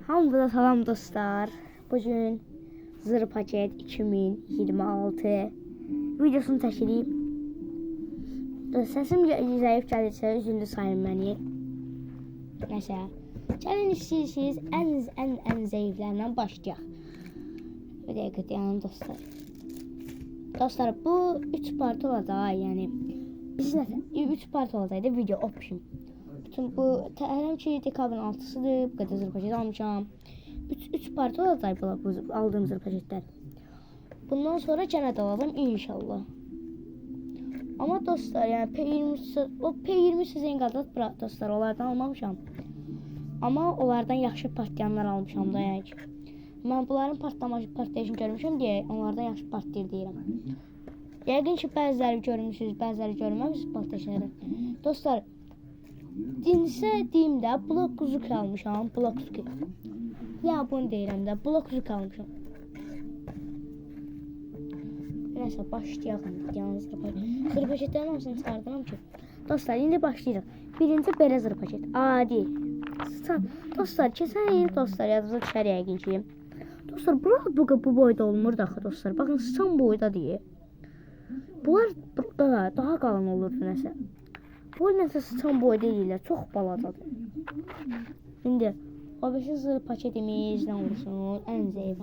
Hamınıza salam dostlar. Bugün Zır Paket 2026 videosunu çəkirəm. Səsim zəif gəlirsə üzüldü sayın məni. Nəsə, gəlin istəyirsiniz ən zəiflərindən başlayaq. Bir dəqiqə dayanın dostlar. Dostlar, bu 3 part olacaq, yəni biz nəsə 3 part olacaqdı video option. Bütün bu təhləm ki dekabrın 6-sıdır, bu qədər Zır Paket almışam. 3 part olacaq bu aldığım Zır Paketlər. Bundan sonra gənə də alacağam inşallah. Amma dostlar, yəni P20 sizin qadət dostlar, onlardan almamışam. Amma onlardan yaxşı partlayanlar almışam da, yəni ki. Mən bunların partlayışını görmüşəm deyə onlardan yaxşı partlayır deyirəm. Yəqin ki bəziləri görmüşsünüz, bəziləri görməmişsiniz partlayışları. Dostlar, deyim də blok kuzuki almışam, blok kuzuki. Ya bunu deyirəm də, blok kuzuki almışam. Nəsə, başlayaq. Yalnız Zır Paketlərin hamısını çıxardıram ki. Dostlar, indi başlayırıq. Birinci belə Zır Paket. Adi. Dostlar, keçən il dostlar yadınıza düşər yəqin ki. Dostlar, bu boyda olmur da axı dostlar. Baxın, sıçan boyda deyil. Bunlar daha qalın olurdu nəsə. Bu nəsə sıçan boyda deyirlər. Çox balacadır. İndi o beşi Zır Paketimiz nə olsun? Ən zəif.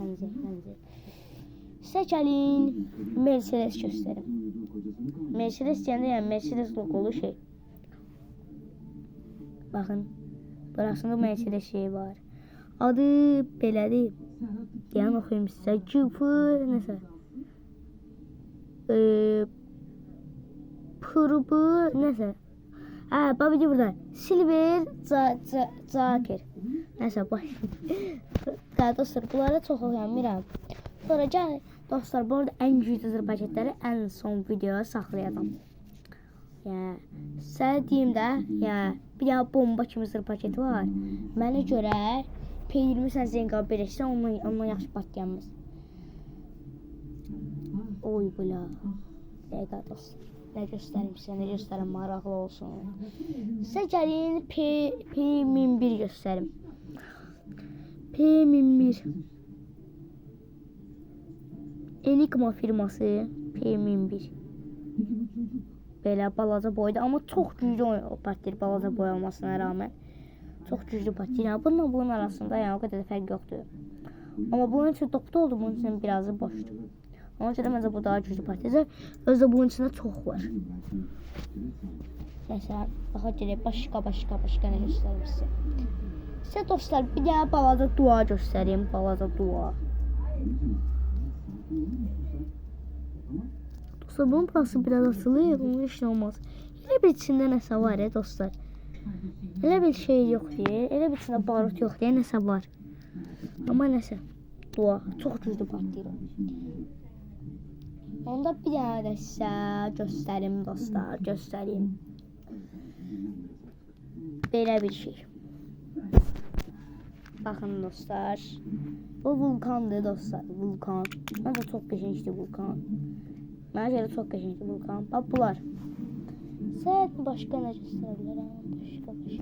Sizə gəlin Mercedes göstərim. Mercedes deyəndə, yəni Mercedes logolu şey. Baxın, burasında Mercedes şeyi var. Adı belədir. Yəni oxuyum sizə. Cüpür, nəsə. Pırpı, nəsə. Babi burada. Silver Zakir. Nəsə, bax. Dostlar, bunları çox oxuyamirəm. Sonra gəl, dostlar, bu arada ən güclü Zır Paketləri ən son videoya saxlayacam. Sizə deyim də, bir dənə bomba kimi Zır Paketi var. Mənə görə P20 sən Zenqa birləşsə, ondan yaxşı partlayanmaz. Oy bula. Dəqiqə dostlar. Nə göstərim sizə, nə göstərim, maraqlı olsun. Sizə gəlin P1001 göstərim. P1001. Enigma firması P1001. Belə balaca boyda, amma çox güclü partlayır balaca boy olmasına rağmen. Çox güclü partlayır. Bununla bunun arasında yəni o qədər də fərq yoxdur. Amma bunun üçün topda oldu, bunun üçün birazı boşdur. Onun üçün də məncə bu daha güclü partlayacaq. Özdə bunun içində çox var. Məsələn, baxaq gələk, başqa nə göstərim sizə. Sizə dostlar, bir dənə balaca dua göstərim, balaca dua. Dostlar, bunun burası biraz açılır, bunun heç nə olmaz. Elə bir içində nəsə var dostlar. Elə bir şey yoxdur, elə bir içində barut yoxdur, nəsə var. Amma nəsə, dua, çox güclü partlayır. Onda bir dənə də sizə göstərim dostlar, göstərim. Belə bir şey. Baxın dostlar. Bu vulkandır dostlar, vulkan. Məncə çox qəşəngdir vulkan. Mənə görə çox qəşəngdir vulkan. Bax bunlar. Sizə başqa nə göstərə bilərəm? Başqa.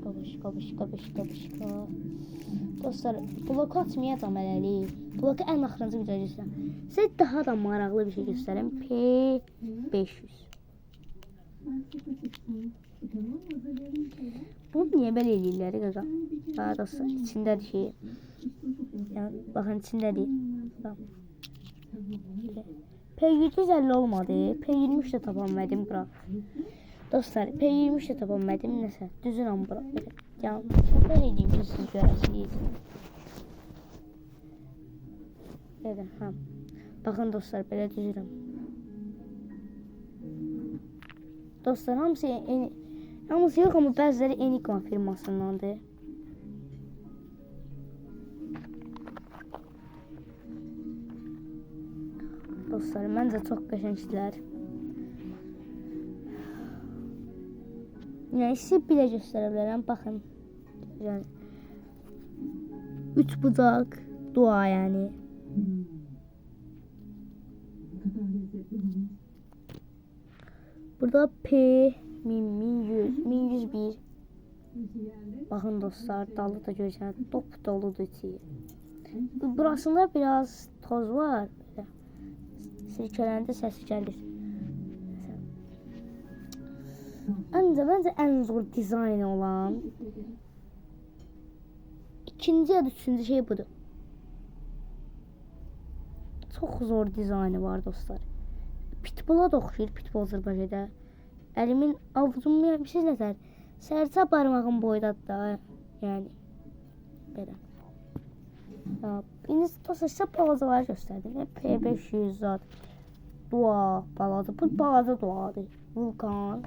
Dostlar, bloku açmayacam eləlik. Bloku ən axırıncı video göstərəm. Sizə daha da maraqlı bir şey göstərəm. P500. Bunu niyə belə eləyirlər qaqa? Dostlar, içindədir şey. Yəni, baxın, içindədir. P750 olmadı. P23 də tapa bilmədim bura. Dostlar, P23 də tapa bilmədim. Nəsə, düzürəm bura. Yəni, belə eləyim ki, siz görəsiniz. Belə, baxın dostlar, belə düzürəm. Dostlar, hamısı yox, amma bəziləri Enigma firmasındandır. Dostlar, məncə çox qəşəngdilər. Yəni, sizi bir də göstərə bilərəm, baxın. 3 bucaq, dua yəni. Burada P1100, 1101. Baxın dostlar, dalı da görürsənіз, dop doludur içi. Burasında biraz toz var. Belə. Sirkələndə səsi gəlir. Məncə ən zor dizayn olan ikinci ya da üçüncü şey budur. Çok zor dizaynı var dostlar. Pitbull'a da oxşayır, pitbull Azərbaycanda. Əlimin avucumu bir şey nəzər. Sərçə barmağım boydadır da. Yəni belə. Ya, indi dostlar sizə balacaları göstərdim. P500 zat. Dua balaca. Bu balaca duadır. Vulkan.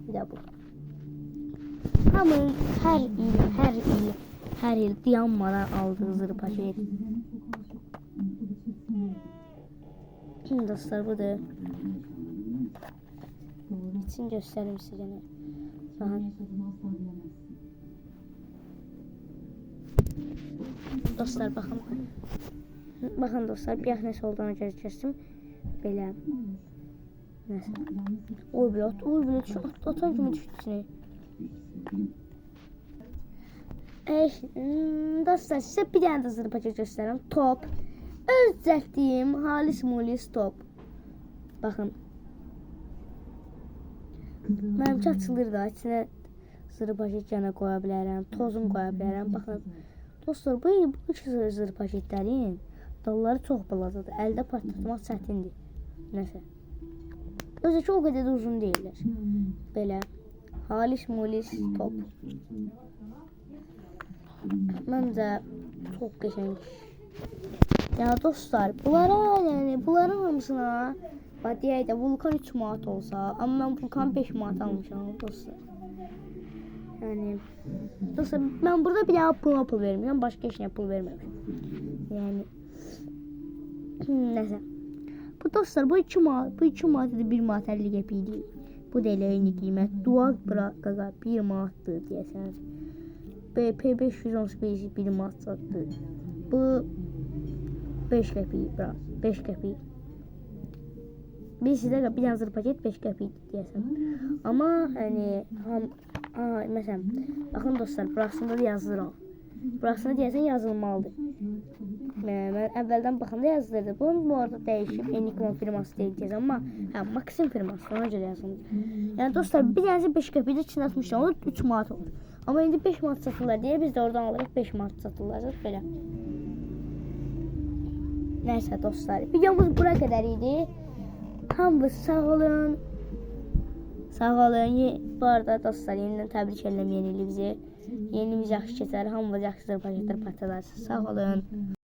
Bir də bu. Hamı hər il dayanmadan aldığı zırh paket. Şimdi dostlar budur. İçin göstereyim size. Bakın. Dostlar bakın. Bakın dostlar bir nəsə olduğunu göstərdim. Belə. Nəsə. Oy belə şu atan kimi düşdü içine. Dostlar size bir tane de zırh paket göstereyim. Top. Öz düzəltdiyim halis mulis top. Baxın. Mənimki açılır da, içine zırh paket yana qoya bilərəm, tozun qoya bilərəm. Baxın. Dostlar, bu iki zırh paketlərin dalları çox balacadır. Əldə partlatmaq çətindir. Nəsə. Özü ki o qədər də uzun deyirlər. Belə. Halis mulis top. Məncə çox qəşəng. Ya dostlar, bunların hamısına deyək də Vulkan 3 manat olsa, amma mən Vulkan 5 manat almışam dostlar. Yəni dostlar, mən burada bir daha pul vermirəm, başqa heç nə pul verməmişəm. Yəni nəsə. Bu dostlar, bu 2 manat idi, 1 manat 50 qəpikdir. Bu da elə eyni qiymət. Dua qaqa 1 manatdır deyəsəniz. P518 1 manatdır. Bu 5 qəpik, bura. 5 qəpik. Bir sizə bir dənə zırh paket 5 qəpik deyəsən. Amma yəni məsələn, baxın dostlar, burasında da yazıram. Burasında deyəsən yazılmalıdır. Mən əvvəldən baxanda yazılırdı. Bunun bu arada dəyişib, Enigma firması deyil deyəsən, amma Maxim firması, ona görə yazılır. Yəni dostlar, bir dənəsi 5 qəpik də içində atmışlar, o da 3 manat olur. Amma indi 5 manat satırlar deyə biz də oradan alırıq 5 manat satırlar. Belə. Neyse dostlar, videomuz buraya kadar idi. Hamınız sağ olun. Sağ olun. Bu arada dostlar, yeniden təbrik edirəm yeni ilimizi. Yeni ilimiz yaxşı keçər. Hamınız yaxşı zırh paketlər partadarsınız. Sağ olun.